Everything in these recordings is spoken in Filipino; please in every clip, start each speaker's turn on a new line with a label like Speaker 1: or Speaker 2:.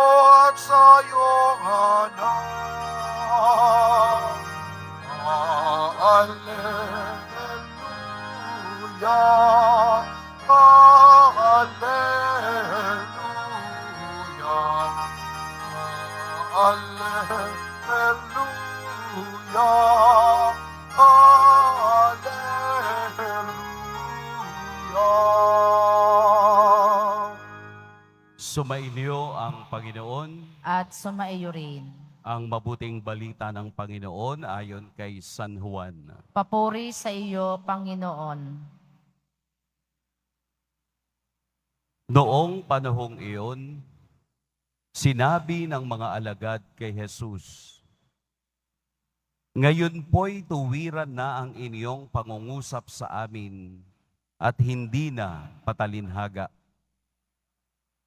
Speaker 1: at sa iyong anak. Alleluia, Alleluia, Alleluia, Alleluia.
Speaker 2: Sumainyo ang Panginoon.
Speaker 3: At sumaiyo rin.
Speaker 2: Ang mabuting balita ng Panginoon ayon kay San Juan.
Speaker 3: Papuri sa iyo, Panginoon.
Speaker 2: Noong panahong iyon, sinabi ng mga alagad kay Jesus, "Ngayon po'y tuwiran na ang inyong pangungusap sa amin at hindi na patalinhaga.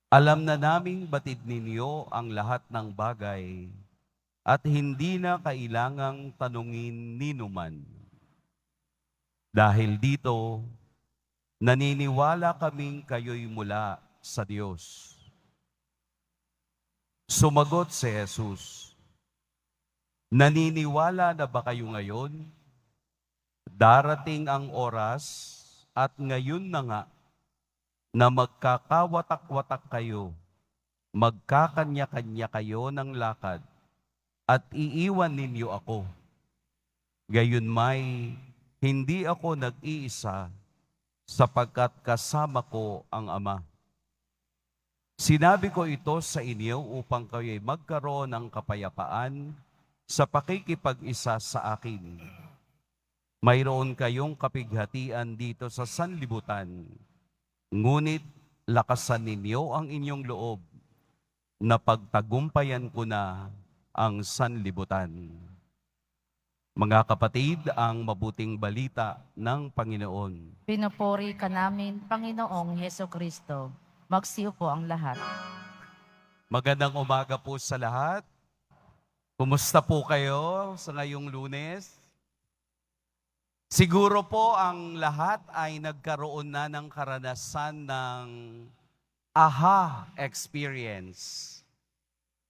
Speaker 2: Alam na naming batid ninyo ang lahat ng bagay at hindi na kailangang tanungin ninuman. Dahil dito, naniniwala kaming kayo'y mula sa Diyos." Sumagot si Jesus, "Naniniwala na ba kayo ngayon? Darating ang oras at ngayon na nga na magkakawatak-watak kayo, magkakanya-kanya kayo ng lakad, at iiwan ninyo ako. Gayunmay, hindi ako nag-iisa, sapagkat kasama ko ang Ama. Sinabi ko ito sa inyo upang kayo'y magkaroon ng kapayapaan sa pakikipag-isa sa akin. Mayroon kayong kapighatian dito sa sanlibutan, ngunit lakasan ninyo ang inyong loob na pagtagumpayan ko na ang sanlibutan." Mga kapatid, ang mabuting balita ng Panginoon.
Speaker 3: Pinupuri ka namin, Panginoong Heso Kristo. Magsiyo po ang lahat.
Speaker 2: Magandang umaga po sa lahat. Kumusta po kayo sa ngayong Lunes? Siguro po ang lahat ay nagkaroon na ng karanasan ng aha experience.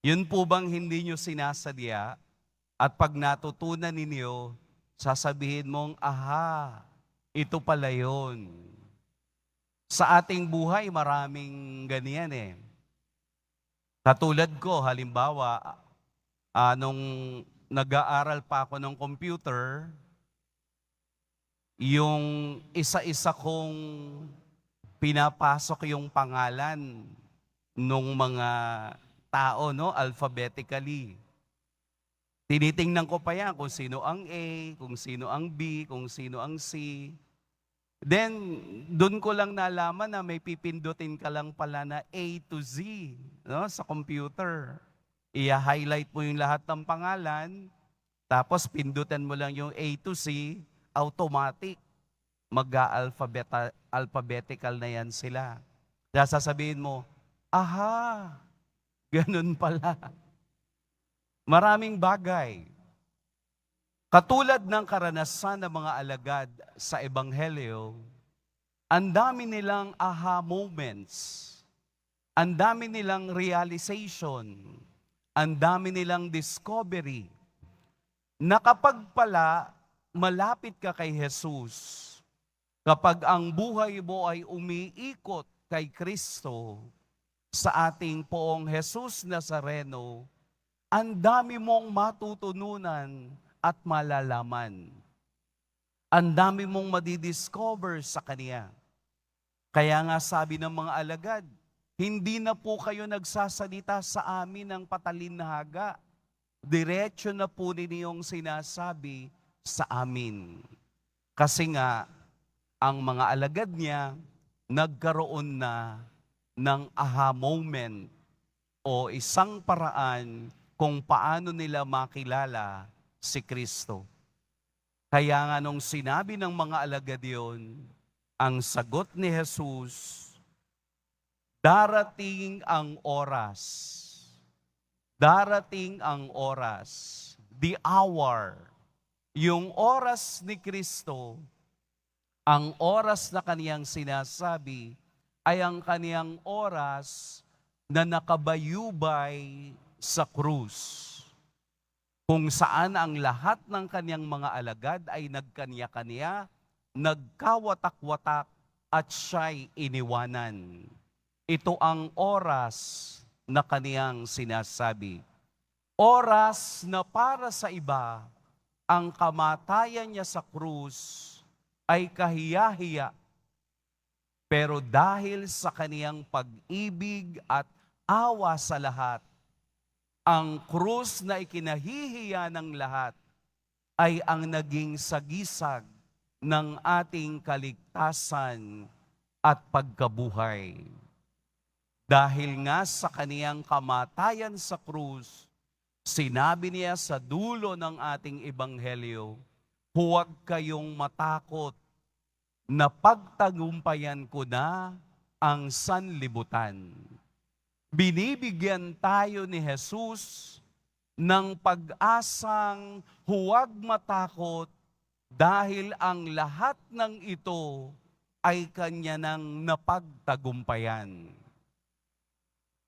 Speaker 2: Yun po bang hindi nyo sinasadya at pag natutunan ninyo, sasabihin mong, aha, ito pala yun. Sa ating buhay, maraming ganyan eh. Katulad ko, halimbawa, nung nag-aaral pa ako ng computer, yung isa-isa kong pinapasok yung pangalan nung mga tao, no, alphabetically. Tinitingnan ko pa yan kung sino ang A, kung sino ang B, kung sino ang C. Then, doon ko lang nalaman na may pipindutin ka lang pala na A to Z, no, sa computer. I-highlight mo yung lahat ng pangalan, tapos pindutan mo lang yung A to C, automatic. Mag-alphabetical na yan sila. Kaya sasabihin mo, aha, ganun pala. Maraming bagay. Katulad ng karanasan ng mga alagad sa Ebanghelyo, ang dami nilang aha moments, ang dami nilang realization, ang dami nilang discovery, na kapag pala malapit ka kay Jesus, kapag ang buhay mo ay umiikot kay Kristo, sa ating poong Jesus Nazareno, ang dami mong matutununan at malalaman. Ang dami mong madidiscover sa Kanya. Kaya nga sabi ng mga alagad, hindi na po kayo nagsasalita sa amin ng patalinhaga. Diretso na po ninyong sinasabi sa amin. Kasi nga, ang mga alagad niya nagkaroon na ng aha moment o isang paraan kung paano nila makilala si Kristo. Kaya nga nung sinabi ng mga alagad yun, ang sagot ni Jesus, darating ang oras, the hour, yung oras ni Kristo, ang oras na kaniyang sinasabi ay ang kaniyang oras na nakabayubay sa krus, kung saan ang lahat ng kaniyang mga alagad ay nagkanya-kanya, nagkawatak-watak at siya'y iniwanan. Ito ang oras na kaniyang sinasabi. Oras na para sa iba, ang kamatayan niya sa krus ay kahiya-hiya. Pero dahil sa kaniyang pag-ibig at awa sa lahat, ang krus na ikinahihiya ng lahat ay ang naging sagisag ng ating kaligtasan at pagkabuhay. Dahil nga sa kaniyang kamatayan sa krus, sinabi niya sa dulo ng ating ebanghelyo, huwag kayong matakot na pagtagumpayan ko na ang sanlibutan. Binibigyan tayo ni Jesus ng pag-asang huwag matakot dahil ang lahat ng ito ay kanya nang napagtagumpayan.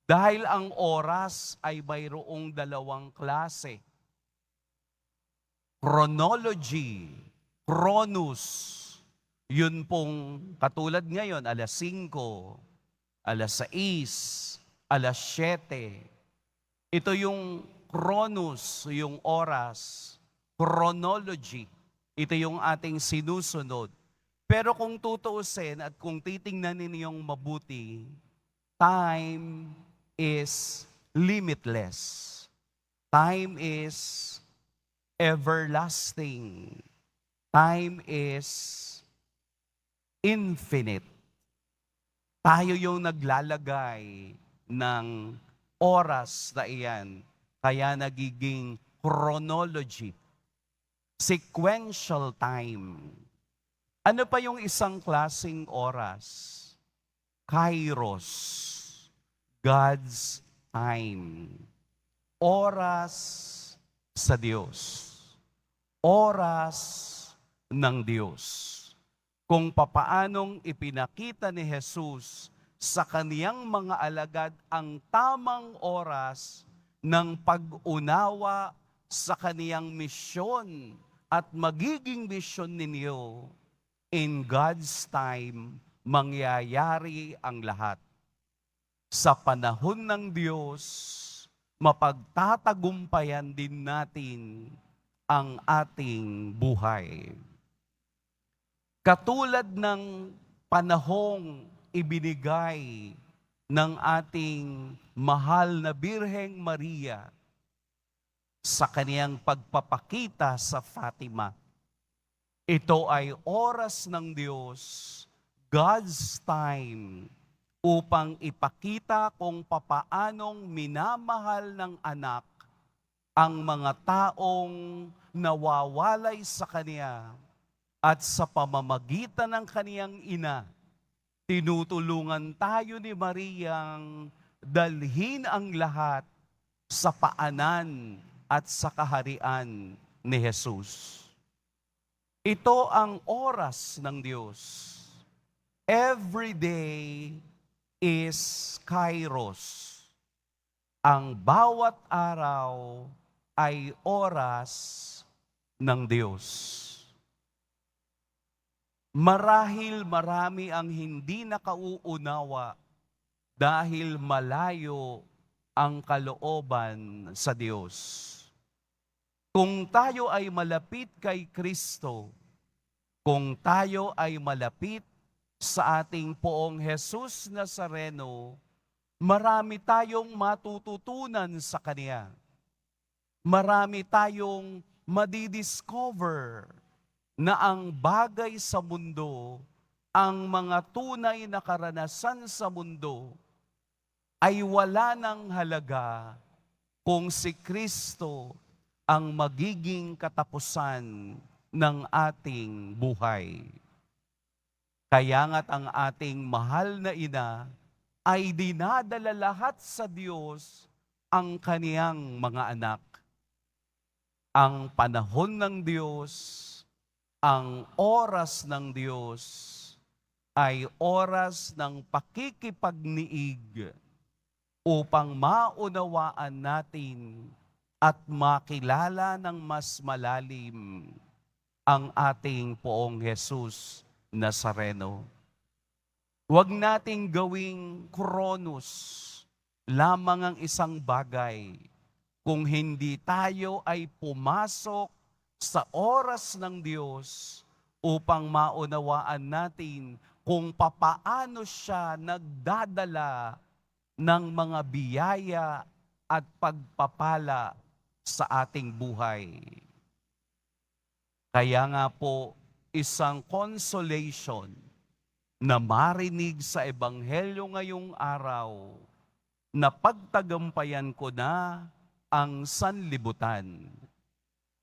Speaker 2: Dahil ang oras ay mayroong dalawang klase. Chronology, chronos, yun pong katulad ngayon, alas 5, alas 6, alas 7. Ito yung chronos, yung oras. Chronology, ito yung ating sinusunod. Pero kung tutuusin at kung titingnan ninyong mabuti, time is limitless. Time is everlasting. Time is infinite. Tayo yung naglalagay ng oras na iyan, kaya nagiging chronology, sequential time. Ano pa yung isang klaseng oras? Kairos, God's time. Oras sa Diyos. Oras ng Diyos. Kung papaanong ipinakita ni Jesus sa kaniyang mga alagad ang tamang oras ng pag-unawa sa kaniyang misyon at magiging misyon ninyo, in God's time, mangyayari ang lahat. Sa panahon ng Diyos, mapagtatagumpayan din natin ang ating buhay. Katulad ng panahong ibinigay ng ating mahal na Birheng Maria sa kaniyang pagpapakita sa Fatima. Ito ay oras ng Diyos, God's time, upang ipakita kung papaanong minamahal ng anak ang mga taong nawawalay sa Kaniya at sa pamamagitan ng Kaniyang ina, tinutulungan tayo ni Mariang dalhin ang lahat sa paanan at sa kaharian ni Jesus. Ito ang oras ng Diyos. Every day is Kairos. Ang bawat araw ay oras ng Diyos. Marahil marami ang hindi nakauunawa dahil malayo ang kalooban sa Diyos. Kung tayo ay malapit kay Kristo, kung tayo ay malapit sa ating Poong Jesus Nazareno, marami tayong matututunan sa Kanya. Marami tayong madidiscover na ang bagay sa mundo, ang mga tunay na karanasan sa mundo, ay wala ng halaga kung si Kristo ang magiging katapusan ng ating buhay. Kaya nga't ang ating mahal na ina ay dinadala lahat sa Diyos ang kaniyang mga anak. Ang panahon ng Diyos, ang oras ng Diyos, ay oras ng pakikipagniig upang maunawaan natin at makilala ng mas malalim ang ating Poong Jesus Nazareno. Huwag nating gawing kronos lamang ang isang bagay kung hindi tayo ay pumasok sa oras ng Diyos upang maunawaan natin kung papaano siya nagdadala ng mga biyaya at pagpapala sa ating buhay. Kaya nga po, isang consolation na marinig sa Ebanghelyo ngayong araw na pagtagampayan ko na ang sanlibutan.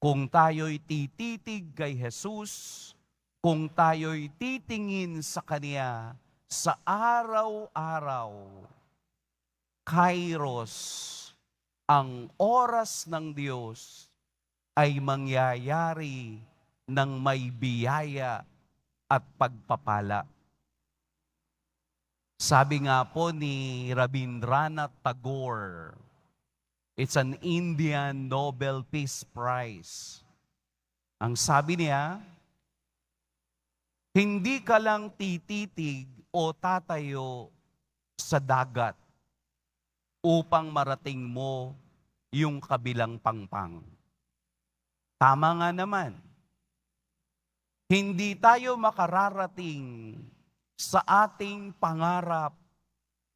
Speaker 2: Kung tayo'y tititig kay Jesus, kung tayo'y titingin sa Kanya sa araw-araw, Kairos, ang oras ng Diyos ay mangyayari ng may biyaya at pagpapala. Sabi nga po ni Rabindranath Tagore, it's an Indian Nobel Peace Prize. Ang sabi niya, hindi ka lang tititig o tatayo sa dagat upang marating mo yung kabilang pangpang. Tama nga naman. Hindi tayo makararating sa ating pangarap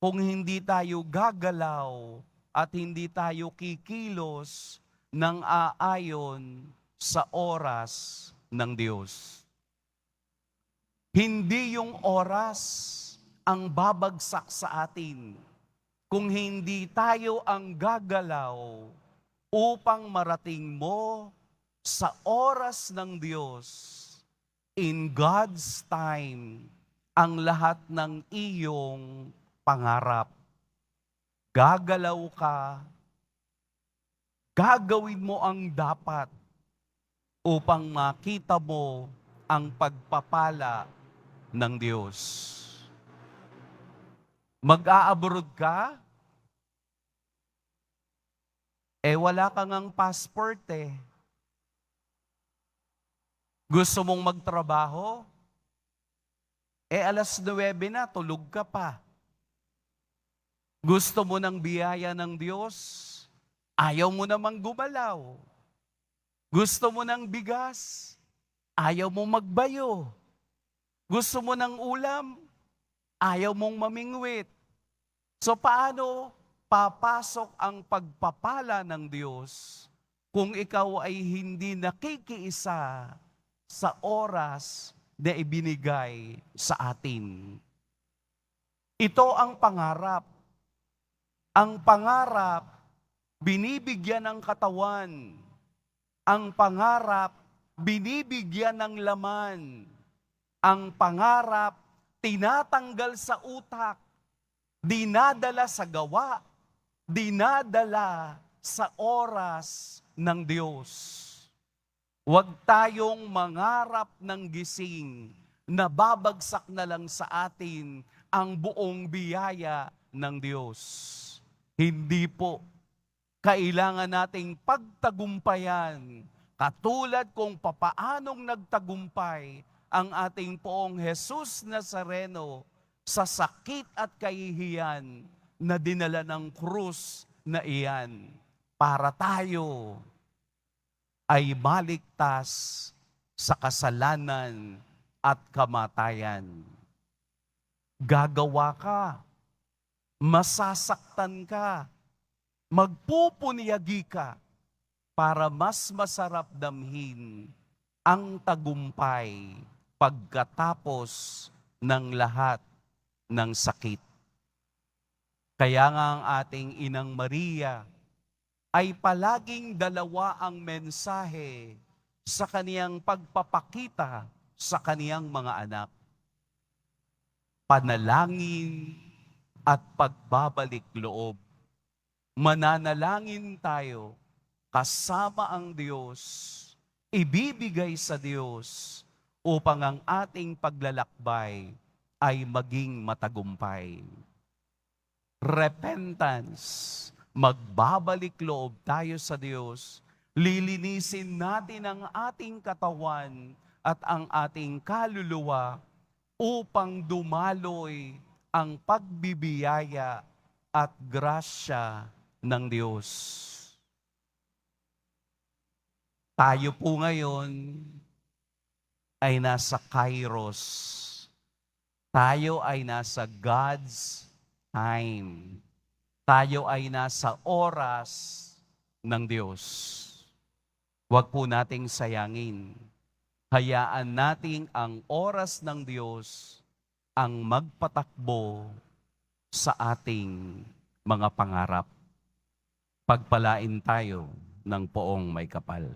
Speaker 2: kung hindi tayo gagalaw at hindi tayo kikilos ng aayon sa oras ng Diyos. Hindi yung oras ang babagsak sa atin kung hindi tayo ang gagalaw upang marating mo sa oras ng Diyos. In God's time, ang lahat ng iyong pangarap. Gagalaw ka, gagawin mo ang dapat upang makita mo ang pagpapala ng Diyos. Mag-a-abroad ka? Wala kang ang passport eh. Gusto mong magtrabaho? Alas 9 na, tulog ka pa. Gusto mo ng biyaya ng Diyos? Ayaw mo namang gumalaw. Gusto mo ng bigas? Ayaw mo magbayo. Gusto mo ng ulam? Ayaw mong mamingwit. So paano papasok ang pagpapala ng Diyos kung ikaw ay hindi nakikiisa sa oras na ibinigay sa atin? Ito ang pangarap. Ang pangarap, binibigyan ng katawan. Ang pangarap, binibigyan ng laman. Ang pangarap, tinatanggal sa utak. Dinadala sa gawa. Dinadala sa oras ng Diyos. Huwag tayong mangarap ng gising na babagsak na lang sa atin ang buong biyaya ng Diyos. Hindi po. Kailangan nating pagtagumpayan katulad kung papaanong nagtagumpay ang ating Poong Jesus Nazareno sa sakit at kahihiyan na dinala ng krus na iyan para tayo ay maligtas sa kasalanan at kamatayan. Gagawa ka, masasaktan ka, magpupunyagi ka para mas masarap damhin ang tagumpay pagkatapos ng lahat ng sakit. Kaya nga ang ating Inang Maria ay palaging dalawa ang mensahe sa kaniyang pagpapakita sa kaniyang mga anak. Panalangin at pagbabalik loob. Mananalangin tayo kasama ang Diyos, ibibigay sa Diyos upang ang ating paglalakbay ay maging matagumpay. repentance, magbabalik loob tayo sa Diyos, lilinisin natin ang ating katawan at ang ating kaluluwa upang dumaloy ang pagbibiyaya at grasya ng Diyos. Tayo po ngayon ay nasa Kairos. Tayo ay nasa God's time. Tayo ay nasa oras ng Diyos. Huwag po nating sayangin. Hayaan nating ang oras ng Diyos ang magpatakbo sa ating mga pangarap. Pagpalain tayo ng poong may kapal.